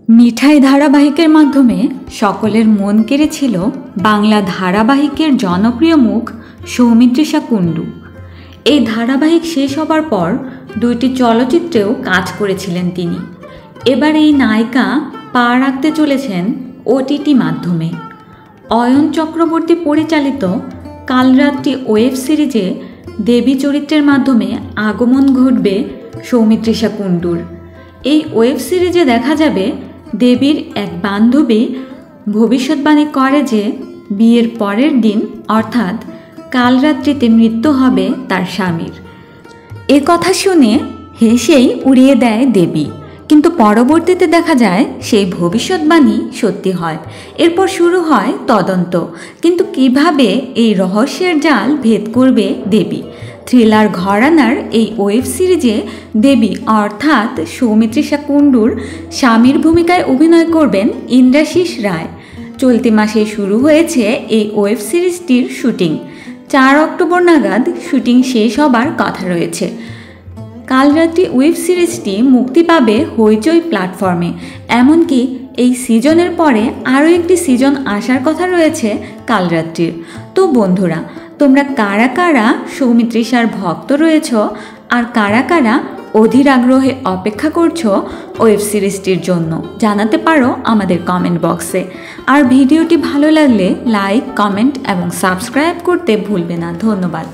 মিঠাই ধারাবাহিকের মাধ্যমে সকলের মন কেড়েছিল বাংলা ধারাবাহিকের জনপ্রিয় মুখ সৌমিত্রিষা কুণ্ডু। এই ধারাবাহিক শেষ হবার পর দুইটি চলচ্চিত্রেও কাজ করেছিলেন তিনি। এবার এই নায়িকা পা রাখতে চলেছেন ওটিটি মাধ্যমে। অয়ন চক্রবর্তী পরিচালিত কালরাত্রি ওয়েব সিরিজে দেবী চরিত্রের মাধ্যমে আগমন ঘটবে সৌমিত্রিষা কুণ্ডুর। এই ওয়েব সিরিজে দেখা যাবে দেবীর এক বান্ধবী ভবিষ্যৎবাণী করে যে বিয়ের পরের দিন অর্থাৎ কালরাত্রিতে মৃত্যু হবে তার স্বামীর। এ কথা শুনে হেসেই উড়িয়ে দেয় দেবী, কিন্তু পরবর্তীতে দেখা যায় সেই ভবিষ্যৎবাণী সত্যি হয়। এরপর শুরু হয় তদন্ত, কিন্তু কিভাবে এই রহস্যের জাল ভেদ করবে দেবী? থ্রিলার ঘরানার এই ওয়েব সিরিজে দেবী অর্থাৎ সৌমিত্রিষা কুণ্ডুর স্বামীর ভূমিকায় অভিনয় করবেন ইন্দ্রাশিস রায়। চলতি মাসে শুরু হয়েছে এই ওয়েব সিরিজটির শুটিং। 4 অক্টোবর নাগাদ শুটিং শেষ হবার কথা রয়েছে। কালরাত্রি ওয়েব সিরিজটি মুক্তি পাবে হইচই প্ল্যাটফর্মে। এমনকি এই সিজনের পরে আরও একটি সিজন আসার কথা রয়েছে কালরাত্রির। তো বন্ধুরা, তোমরা কারা কারা সৌমিত্রিষার ভক্ত রয়েছ আর কারা কারা অধীর আগ্রহে অপেক্ষা করছো ওয়েব সিরিজটির জন্য জানাতে পারো আমাদের কমেন্ট বক্সে। আর ভিডিওটি ভালো লাগলে লাইক, কমেন্ট এবং সাবস্ক্রাইব করতে ভুলবে না। ধন্যবাদ।